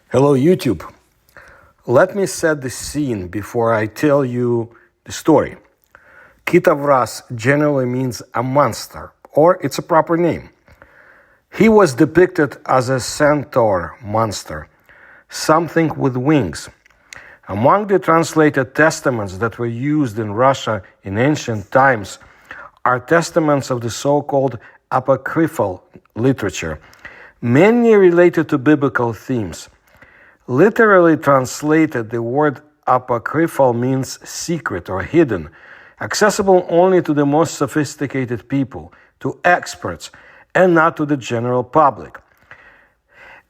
Hello, YouTube. Let me set the scene before I tell you the story. Kitavas generally means a monster, or it's a proper name. He was depicted as a centaur monster, something with wings. Among the translated testaments that were used in Russia in ancient times are testaments of the so-called apocryphal literature, many related to biblical themes. Literally translated, the word apocryphal means secret or hidden, accessible only to the most sophisticated people, to experts, and not to the general public.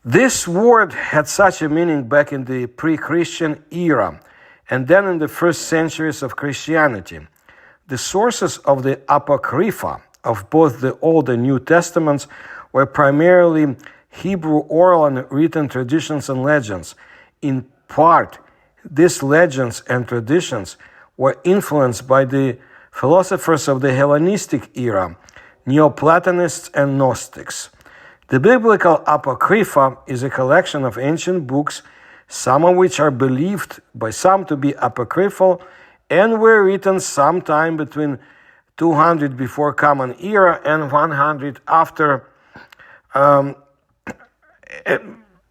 This word had such a meaning back in the pre-Christian era, and then in the first centuries of Christianity. The sources of the apocrypha of both the Old and New Testaments were primarily Hebrew oral and written traditions and legends. In part, these legends and traditions were influenced by the philosophers of the Hellenistic era, Neoplatonists and Gnostics. The biblical apocrypha is a collection of ancient books, some of which are believed by some to be apocryphal and were written sometime between 200 before Common Era and 100 after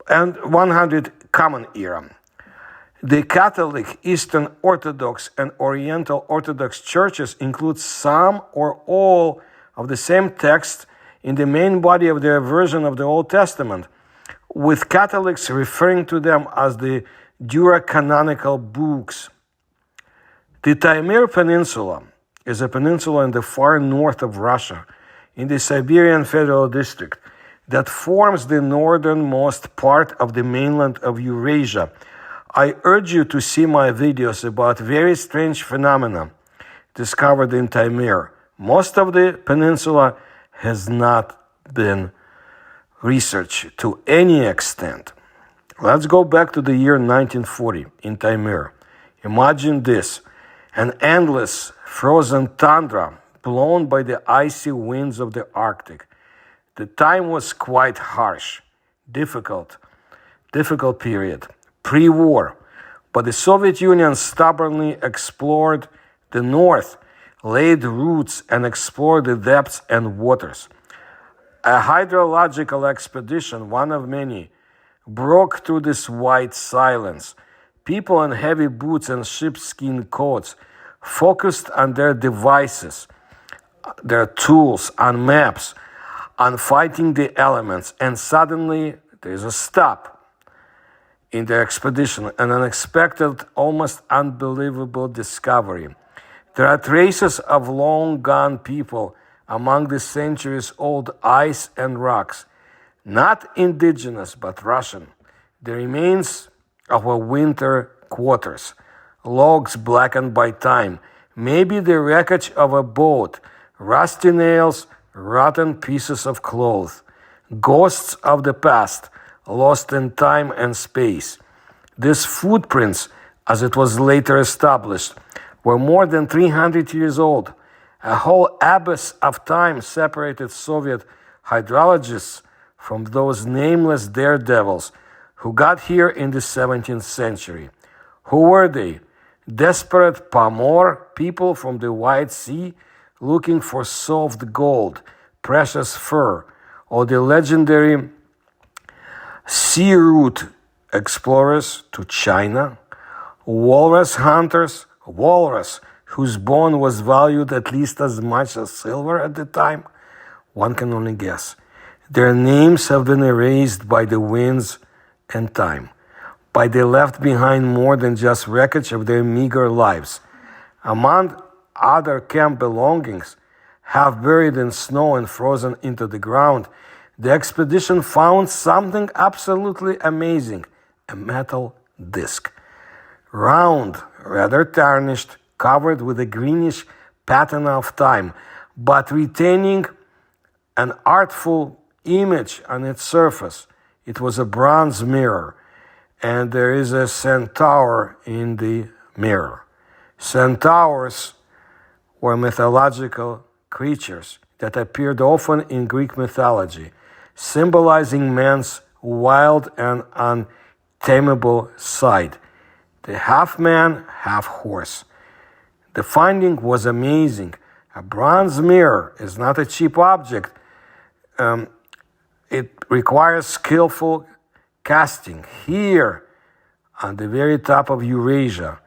and 100 Common Era. The Catholic, Eastern Orthodox, and Oriental Orthodox churches include some or all of the same text in the main body of their version of the Old Testament, with Catholics referring to them as the Deuterocanonical books. The Taimir Peninsula is a peninsula in the far north of Russia, in the Siberian Federal District, that forms the northernmost part of the mainland of Eurasia. I urge you to see my videos about very strange phenomena discovered in Taimir. Most of the peninsula has not been researched to any extent. Let's go back to the year 1940 in Taimir. Imagine this: an endless frozen tundra blown by the icy winds of the Arctic. The time was quite harsh, difficult period, pre-war, but the Soviet Union stubbornly explored the north, laid roots, and explored the depths and waters. A hydrological expedition, one of many, broke through this white silence. People in heavy boots and sheepskin coats focused on their devices, their tools, on maps, on fighting the elements, and suddenly there's a stop in their expedition, an unexpected, almost unbelievable discovery. There are traces of long-gone people among the centuries-old ice and rocks, not indigenous but Russian. The remains of a winter quarters, logs blackened by time, maybe the wreckage of a boat, rusty nails, rotten pieces of cloth, ghosts of the past, lost in time and space. These footprints, as it was later established, were more than 300 years old. A whole abyss of time separated Soviet hydrologists from those nameless daredevils who got here in the 17th century. Who were they? Desperate Paimir people from the White Sea looking for soft gold, precious fur, or the legendary sea route explorers to China, walrus hunters, walrus whose bone was valued at least as much as silver at the time? One can only guess. Their names have been erased by the winds and time, but they left behind more than just wreckage of their meager lives. Among other camp belongings, half buried in snow and frozen into the ground, the expedition found something absolutely amazing: a metal disc. Round, rather tarnished, covered with a greenish patina of time, but retaining an artful image on its surface. It was a bronze mirror, and there is a centaur in the mirror. Centaurs were mythological creatures that appeared often in Greek mythology, symbolizing man's wild and tamable side. The half man, half horse. The finding was amazing. A bronze mirror is not a cheap object. It requires skillful casting. Here, on the very top of Eurasia,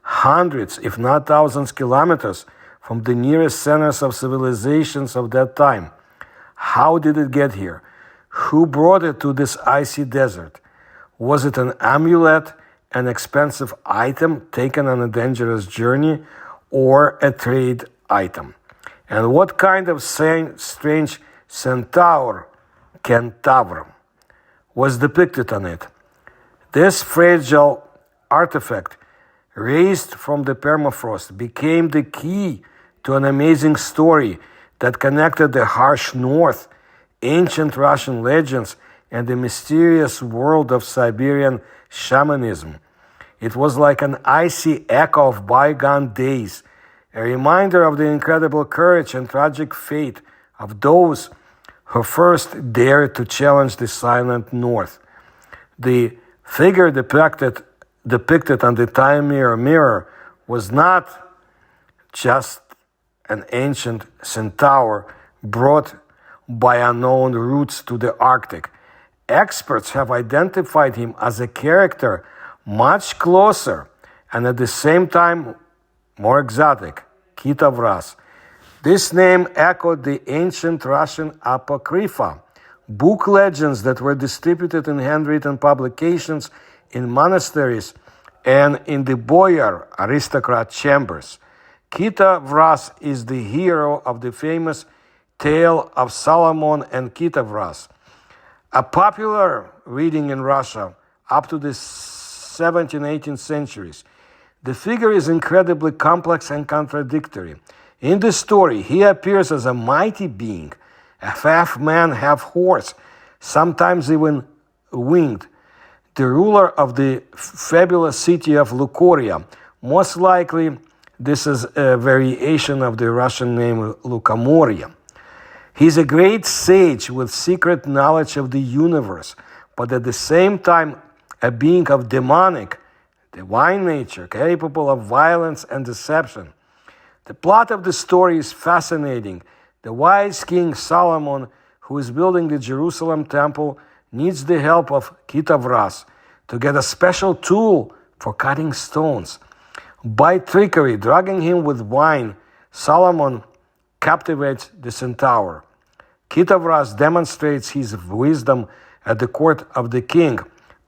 hundreds, if not thousands, kilometers from the nearest centers of civilizations of that time. How did it get here? Who brought it to this icy desert? Was it an amulet, an expensive item taken on a dangerous journey, or a trade item? And what kind of strange centaur, Centaur, was depicted on it? This fragile artifact, raised from the permafrost, became the key to an amazing story that connected the harsh north, ancient Russian legends, and the mysterious world of Siberian shamanism. It was like an icy echo of bygone days, a reminder of the incredible courage and tragic fate of those who first dared to challenge the silent north. The figure depicted on the Taimir mirror was not just an ancient centaur brought by unknown routes to the Arctic. Experts have identified him as a character much closer and at the same time more exotic, Kitavas. This name echoed the ancient Russian apocrypha, book legends that were distributed in handwritten publications in monasteries and in the boyar aristocrat chambers. Kitavas is the hero of the famous tale of Solomon and Kitavas, a popular reading in Russia up to the 17th and 18th centuries. The figure is incredibly complex and contradictory. In the story, he appears as a mighty being, a half man, half horse, sometimes even winged, the ruler of the fabulous city of Lukoria. Most likely, this is a variation of the Russian name Lukamoria. He's a great sage with secret knowledge of the universe, but at the same time, a being of demonic, divine nature, capable of violence and deception. The plot of the story is fascinating. The wise King Solomon, who is building the Jerusalem temple, needs the help of Kitavas to get a special tool for cutting stones. By trickery, drugging him with wine, Solomon captivates the centaur. Kitavas demonstrates his wisdom at the court of the king,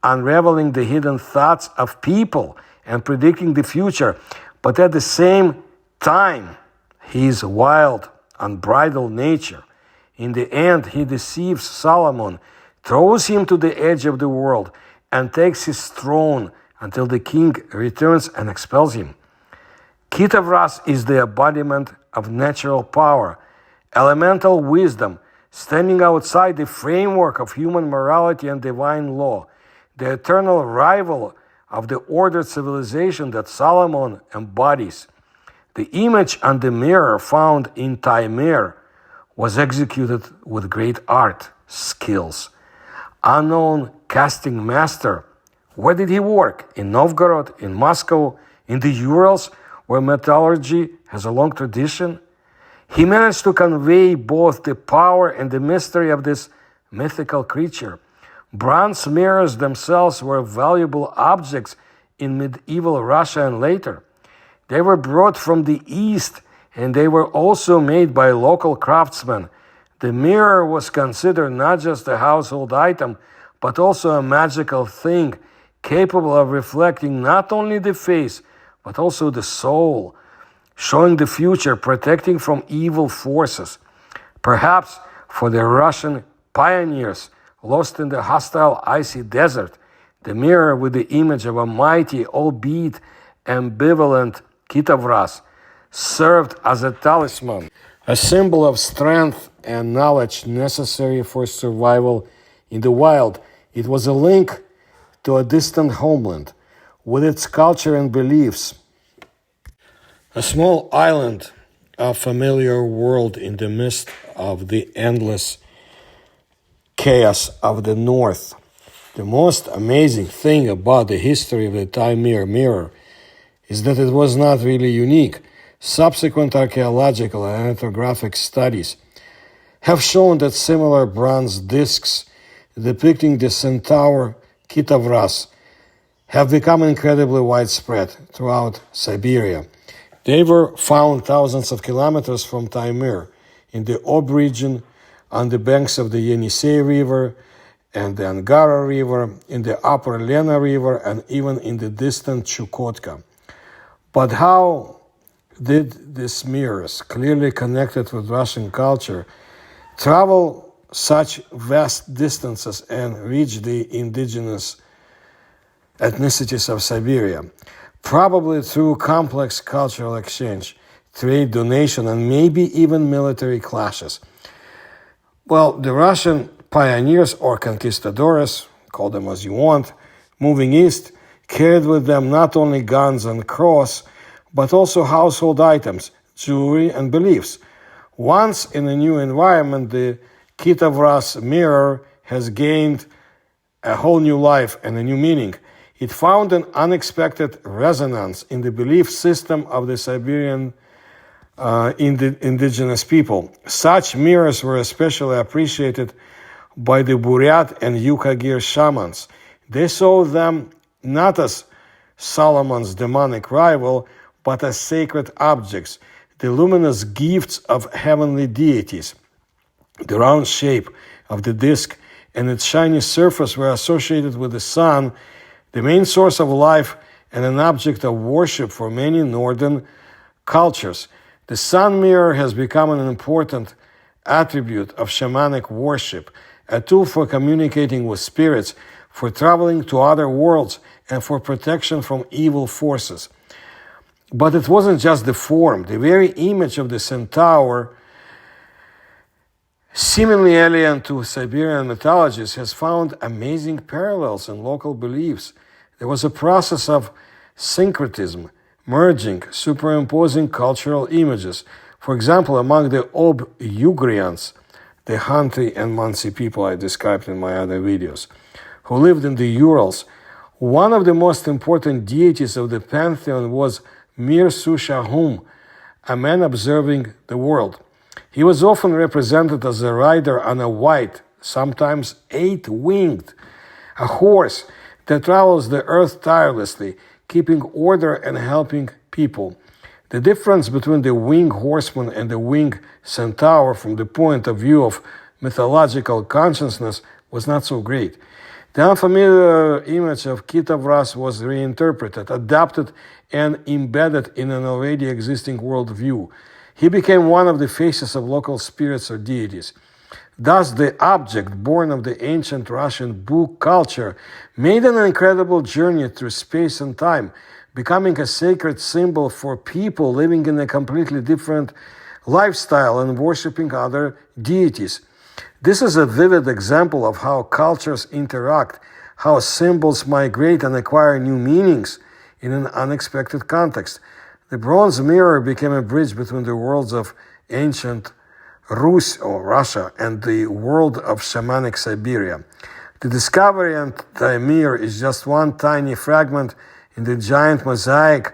unraveling the hidden thoughts of people and predicting the future. But at the same time, his wild, unbridled nature. In the end, he deceives Solomon, throws him to the edge of the world, and takes his throne until the king returns and expels him. Kitavas is the embodiment of natural power, elemental wisdom, standing outside the framework of human morality and divine law, the eternal rival of the ordered civilization that Solomon embodies. The image on the mirror found in Taimir was executed with great art, skills. Unknown casting master, where did he work? In Novgorod, in Moscow, in the Urals, where mythology has a long tradition? He managed to convey both the power and the mystery of this mythical creature. Bronze mirrors themselves were valuable objects in medieval Russia and later. They were brought from the East, and they were also made by local craftsmen. The mirror was considered not just a household item, but also a magical thing, capable of reflecting not only the face, but also the soul, showing the future, protecting from evil forces. Perhaps for the Russian pioneers lost in the hostile icy desert, the mirror with the image of a mighty, albeit ambivalent Kitavas served as a talisman, a symbol of strength and knowledge necessary for survival in the wild. It was a link to a distant homeland with its culture and beliefs. A small island, a familiar world in the midst of the endless chaos of the north. The most amazing thing about the history of the Taimir mirror is that it was not really unique. Subsequent archaeological and ethnographic studies have shown that similar bronze discs depicting the Centaur Kitavas have become incredibly widespread throughout Siberia. They were found thousands of kilometers from Taimir, in the Ob region, on the banks of the Yenisei River and the Angara River, in the upper Lena River, and even in the distant Chukotka. But how did these mirrors, clearly connected with Russian culture, travel such vast distances and reach the indigenous ethnicities of Siberia? Probably through complex cultural exchange, trade, donation, and maybe even military clashes. Well, the Russian pioneers or conquistadores, call them as you want, moving east, carried with them not only guns and cross, but also household items, jewelry, and beliefs. Once in a new environment, the Kitavas mirror has gained a whole new life and a new meaning. It found an unexpected resonance in the belief system of the Siberian indigenous people. Such mirrors were especially appreciated by the Buryat and Yukagir shamans. They saw them not as Solomon's demonic rival, but as sacred objects, the luminous gifts of heavenly deities. The round shape of the disc and its shiny surface were associated with the sun, the main source of life and an object of worship for many northern cultures. The sun mirror has become an important attribute of shamanic worship, a tool for communicating with spirits, for traveling to other worlds, and for protection from evil forces. But it wasn't just the form. The very image of the Centaur, seemingly alien to Siberian mythologies, has found amazing parallels in local beliefs. There was a process of syncretism, merging, superimposing cultural images. For example, among the Ob-Ugrians, the Khanty and Mansi people I described in my other videos, who lived in the Urals, one of the most important deities of the pantheon was Mir Sushahum, a man observing the world. He was often represented as a rider on a white, sometimes eight-winged, a horse that travels the earth tirelessly, keeping order and helping people. The difference between the winged horseman and the winged centaur from the point of view of mythological consciousness was not so great. The unfamiliar image of Kitavas was reinterpreted, adapted, and embedded in an already existing worldview. He became one of the faces of local spirits or deities. Thus, the object, born of the ancient Russian book culture, made an incredible journey through space and time, becoming a sacred symbol for people living in a completely different lifestyle and worshipping other deities. This is a vivid example of how cultures interact, how symbols migrate and acquire new meanings in an unexpected context. The bronze mirror became a bridge between the worlds of ancient Rus or Russia and the world of shamanic Siberia. The discovery of Taimir is just one tiny fragment in the giant mosaic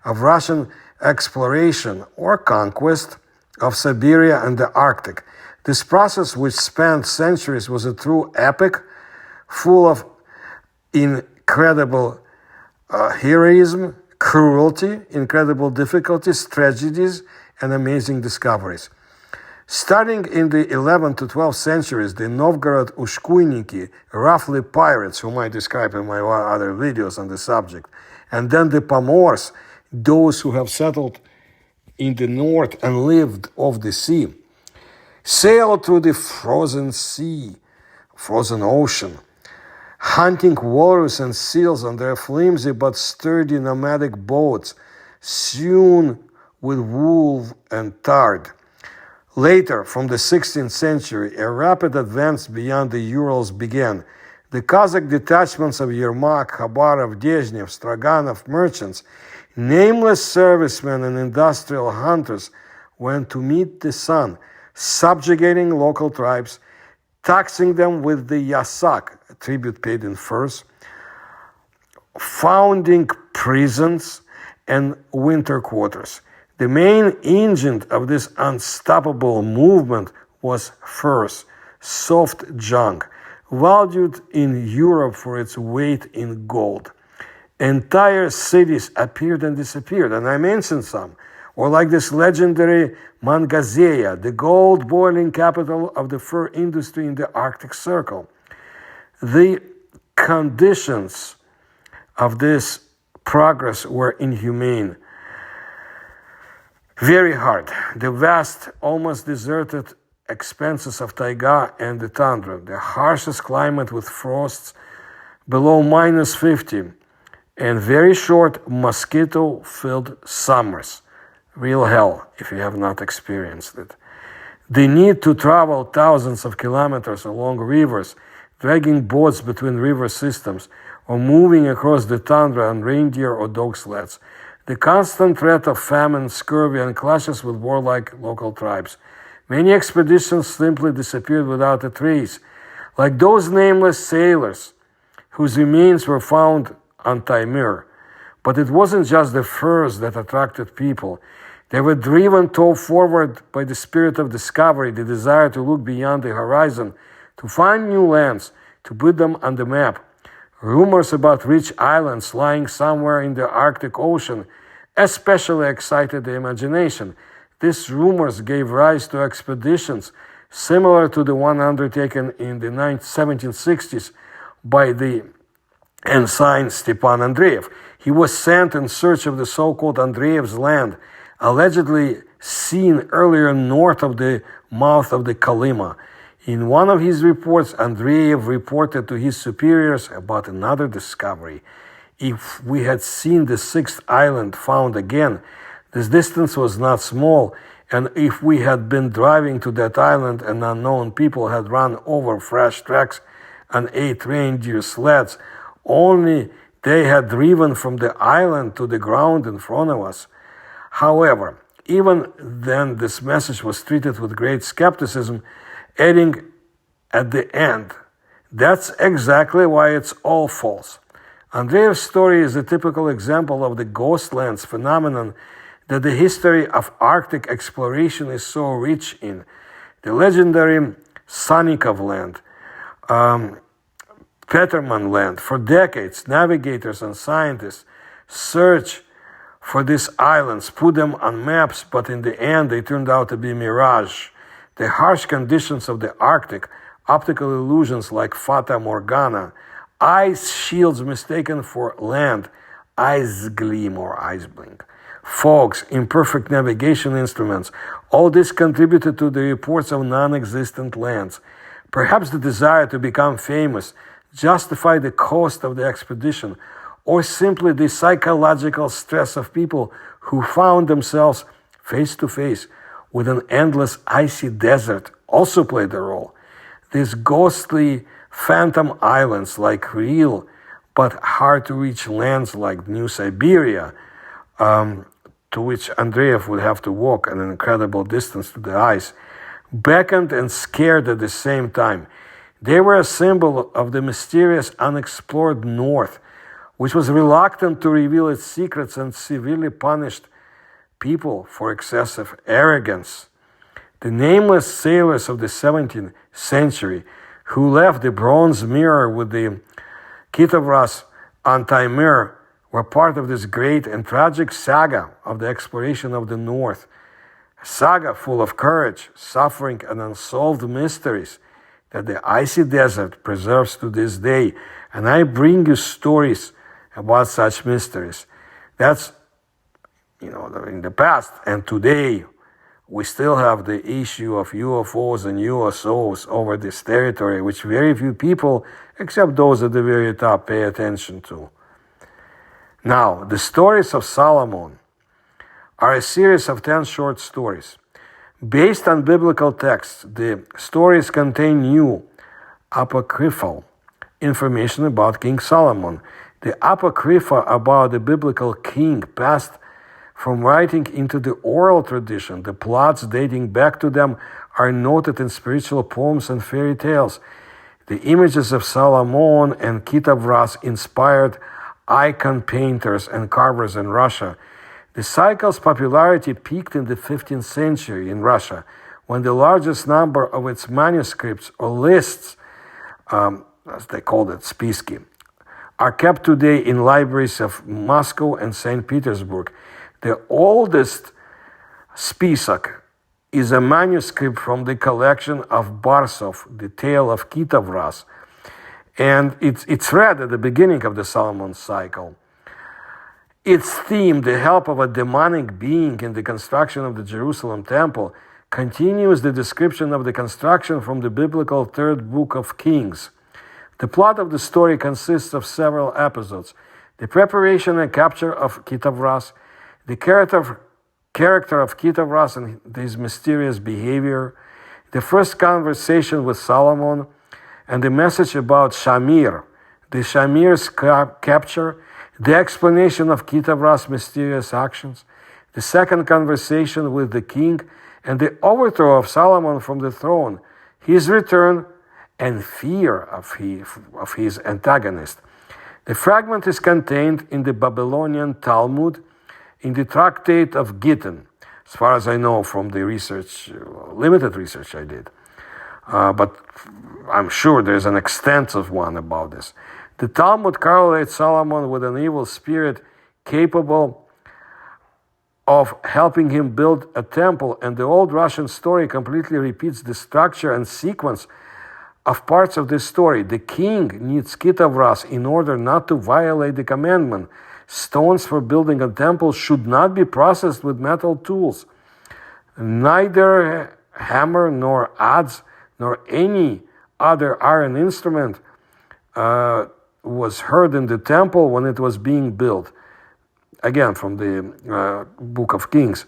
of Russian exploration or conquest of Siberia and the Arctic. This process, which spanned centuries, was a true epic, full of incredible heroism, cruelty, incredible difficulties, tragedies, and amazing discoveries. Starting in the 11th to 12th centuries, the Novgorod Ushkuyniki, roughly pirates, whom I describe in my other videos on the subject, and then the Pomors, those who have settled in the north and lived off the sea, sailed through the frozen ocean, hunting walrus and seals on their flimsy but sturdy nomadic boats, sewn with wool and tarred. Later, from the 16th century, a rapid advance beyond the Urals began. The Cossack detachments of Yermak, Khabarov, Dezhnev, Stroganov merchants, nameless servicemen and industrial hunters went to meet the sun, subjugating local tribes, taxing them with the yasak, tribute paid in furs, founding prisons and winter quarters. The main engine of this unstoppable movement was furs, soft junk, valued in Europe for its weight in gold. Entire cities appeared and disappeared, and I mentioned some. Or like this legendary Mangazeya, the gold-boiling capital of the fur industry in the Arctic Circle. The conditions of this progress were inhumane, very hard. The vast, almost deserted expanses of taiga and the tundra, the harshest climate with frosts below -50, and very short mosquito-filled summers. Real hell, if you have not experienced it. The need to travel thousands of kilometers along rivers, dragging boats between river systems, or moving across the tundra on reindeer or dog sleds. The constant threat of famine, scurvy, and clashes with warlike local tribes. Many expeditions simply disappeared without a trace, like those nameless sailors whose remains were found on Taimir. But it wasn't just the furs that attracted people. They were driven forward by the spirit of discovery, the desire to look beyond the horizon, to find new lands, to put them on the map. Rumors about rich islands lying somewhere in the Arctic Ocean especially excited the imagination. These rumors gave rise to expeditions similar to the one undertaken in the 1760s by the ensign Stepan Andreev. He was sent in search of the so-called Andreev's land, allegedly seen earlier north of the mouth of the Kolyma. In one of his reports, Andreev reported to his superiors about another discovery. If we had seen the sixth island found again, this distance was not small, and if we had been driving to that island and unknown people had run over fresh tracks on 8 reindeer sleds, only they had driven from the island to the ground in front of us. However, even then this message was treated with great skepticism, adding at the end, "That's exactly why it's all false." Andreev's story is a typical example of the ghostlands phenomenon that the history of Arctic exploration is so rich in. The legendary Sannikov land, Peterman land. For decades, navigators and scientists searched for these islands, put them on maps, but in the end they turned out to be mirage. The harsh conditions of the Arctic, optical illusions like Fata Morgana, ice shields mistaken for land, ice gleam or ice blink, fogs, imperfect navigation instruments, all this contributed to the reports of non-existent lands. Perhaps the desire to become famous justified the cost of the expedition, or simply the psychological stress of people who found themselves face to face with an endless icy desert also played a role. These ghostly phantom islands, like real but hard to reach lands like New Siberia, to which Andreev would have to walk an incredible distance to the ice, beckoned and scared at the same time. They were a symbol of the mysterious unexplored North, which was reluctant to reveal its secrets and severely punished people for excessive arrogance. The nameless sailors of the 17th century who left the bronze mirror with the Kitavas on Taimir were part of this great and tragic saga of the exploration of the North. A saga full of courage, suffering, and unsolved mysteries that the icy desert preserves to this day. And I bring you stories about such mysteries. That's, in the past. And today, we still have the issue of UFOs and USOs over this territory, which very few people, except those at the very top, pay attention to. Now, the stories of Solomon are a series of 10 short stories. Based on biblical texts, the stories contain new, apocryphal information about King Solomon. The apocrypha about the biblical king passed from writing into the oral tradition. The plots dating back to them are noted in spiritual poems and fairy tales. The images of Solomon and Kitavas inspired icon painters and carvers in Russia. The cycle's popularity peaked in the 15th century in Russia, when the largest number of its manuscripts or lists, as they called it, spiski, are kept today in libraries of Moscow and St. Petersburg. The oldest spisak is a manuscript from the collection of Barsov, the Tale of Kitavas, and it's read at the beginning of the Solomon cycle. Its theme, the help of a demonic being in the construction of the Jerusalem temple, continues the description of the construction from the biblical third book of Kings. The plot of the story consists of several episodes: the preparation and capture of Kitavas, the character of Kitavas and his mysterious behavior, the first conversation with Solomon, and the message about Shamir, the Shamir's capture, the explanation of Kitavas' mysterious actions, the second conversation with the king, and the overthrow of Solomon from the throne, his return, and fear of his antagonist. The fragment is contained in the Babylonian Talmud, in the Tractate of Gittin, as far as I know from the research, limited research I did. But I'm sure there's an extensive one about this. The Talmud correlates Solomon with an evil spirit capable of helping him build a temple, and the old Russian story completely repeats the structure and sequence of parts of this story. The king needs Kitavas in order not to violate the commandment. Stones for building a temple should not be processed with metal tools. Neither hammer nor adze nor any other iron instrument was heard in the temple when it was being built. Again, from the Book of Kings.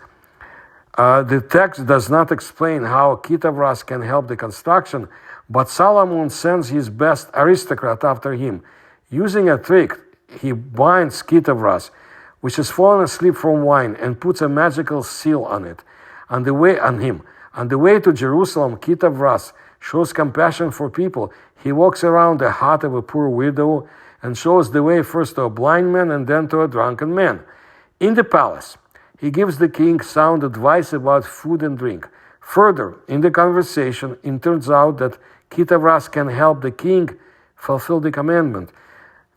The text does not explain how Kitavas can help the construction, but Solomon sends his best aristocrat after him. Using a trick, he binds Kitavas, which has fallen asleep from wine, and puts a magical seal on it. On the way to Jerusalem, Kitavas shows compassion for people. He walks around the hut of a poor widow and shows the way first to a blind man and then to a drunken man. In the palace, he gives the king sound advice about food and drink. Further, in the conversation, it turns out that Kitavas can help the king fulfill the commandment.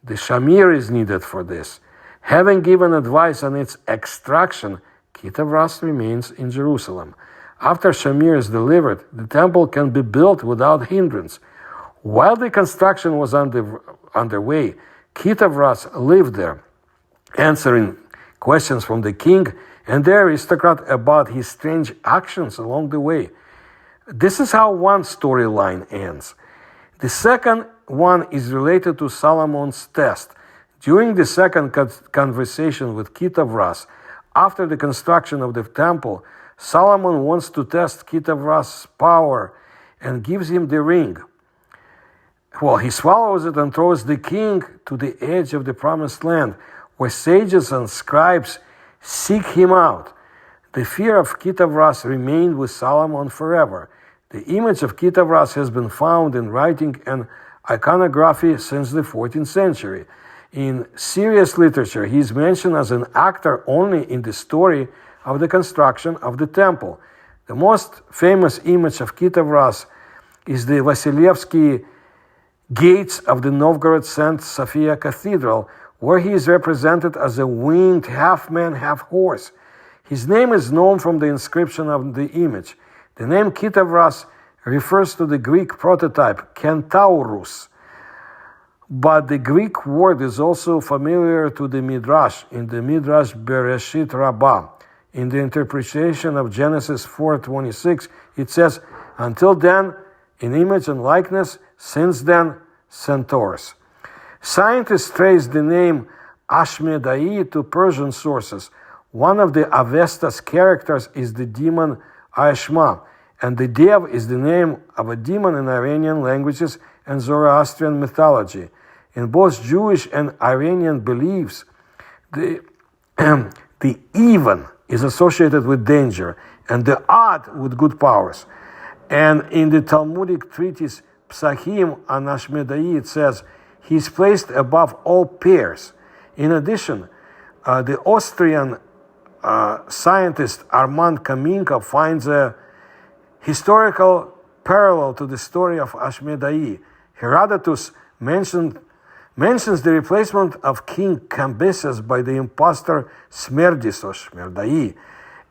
The Shamir is needed for this. Having given advice on its extraction, Kitavas remains in Jerusalem. After Shamir is delivered, the temple can be built without hindrance. While the construction was underway, Kitavas lived there, answering questions from the king and the aristocrat about his strange actions along the way. This is how one storyline ends. The second one is related to Solomon's test. During the second conversation with Kitavas, after the construction of the temple, Solomon wants to test Kitavas' power and gives him the ring. Well, he swallows it and throws the king to the edge of the promised land, where sages and scribes seek him out. The fear of Kitavas remained with Solomon forever. The image of Kitavas has been found in writing and iconography since the 14th century. In serious literature, he is mentioned as an actor only in the story of the construction of the temple. The most famous image of Kitavas is the Vasilievsky gates of the Novgorod St. Sophia Cathedral, where he is represented as a winged half-man, half-horse. His name is known from the inscription of the image. The name Kitavas refers to the Greek prototype, Centaurus, but the Greek word is also familiar to the Midrash, in the Midrash Bereshit Rabbah. In the interpretation of Genesis 4:26, it says, "Until then, in image and likeness, since then, centaurs." Scientists trace the name Ashmedai to Persian sources. One of the Avestas characters is the demon Ashma, and the Dev is the name of a demon in Iranian languages and Zoroastrian mythology. In both Jewish and Iranian beliefs, the even is associated with danger and the odd with good powers. And in the Talmudic treatise Psachim on Ashmedai, it says, he is placed above all peers. In addition, the Austrian scientist Armand Kaminka finds a historical parallel to the story of Ashmedai. Herodotus mentions the replacement of King Cambyses by the impostor Smerdis or Shmerdai,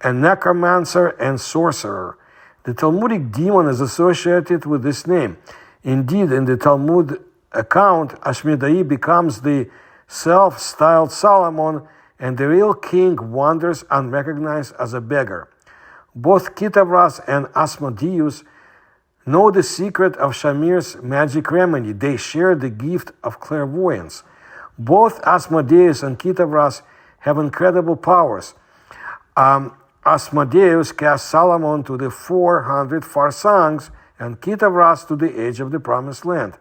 a necromancer and sorcerer. The Talmudic demon is associated with this name. Indeed, in the Talmud account, Ashmedai becomes the self-styled Solomon, and the real king wanders unrecognized as a beggar. Both Kitavas and Asmodeus know the secret of Shamir's magic remedy. They share the gift of clairvoyance. Both Asmodeus and Kitavas have incredible powers. Asmodeus cast Solomon to the 400 farsangs and Kitavas to the edge of the promised land.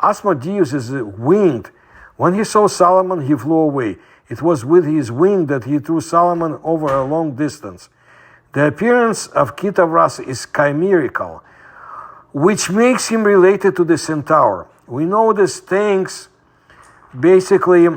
Asmodeus is winged. When he saw Solomon, he flew away. It was with his wing that he threw Solomon over a long distance. The appearance of Kitavas is chimerical, which makes him related to the Centaur. We know this thanks basically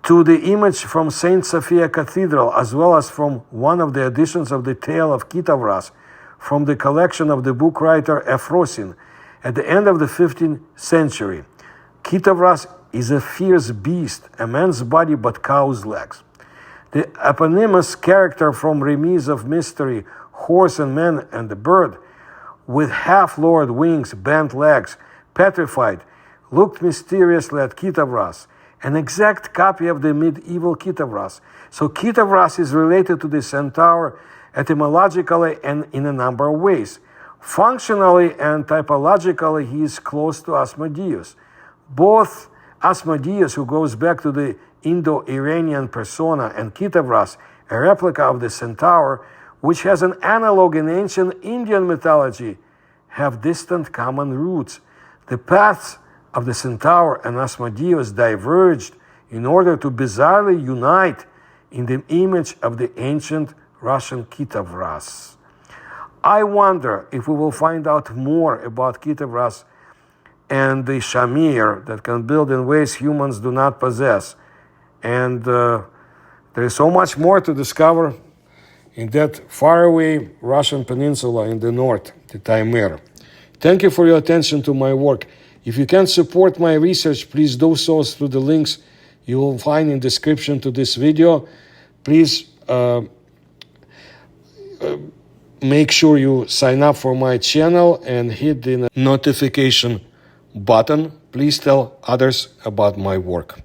to the image from St. Sophia Cathedral, as well as from one of the editions of the tale of Kitavas from the collection of the book writer Ephrosin at the end of the 15th century. Kitavas is a fierce beast, a man's body but cow's legs. The eponymous character from Remise of Mystery, Horse and Man and the Bird, with half-lowered wings, bent legs, petrified, looked mysteriously at Kitavas, an exact copy of the medieval Kitavas. So Kitavas is related to the Centaur etymologically and in a number of ways. Functionally and typologically, he is close to Asmodeus. Both Asmodeus, who goes back to the Indo-Iranian persona, and Kitavas, a replica of the Centaur, which has an analog in ancient Indian mythology, have distant common roots. The paths of the Centaur and Asmodeus diverged in order to bizarrely unite in the image of the ancient Russian Kitavas. I wonder if we will find out more about Kitavas and the Shamir that can build in ways humans do not possess. And there is so much more to discover in that faraway Russian peninsula in the north, the Taimir. Thank you for your attention to my work. If you can support my research, please do so through the links you will find in the description to this video. Please make sure you sign up for my channel and hit the notification button. Please tell others about my work.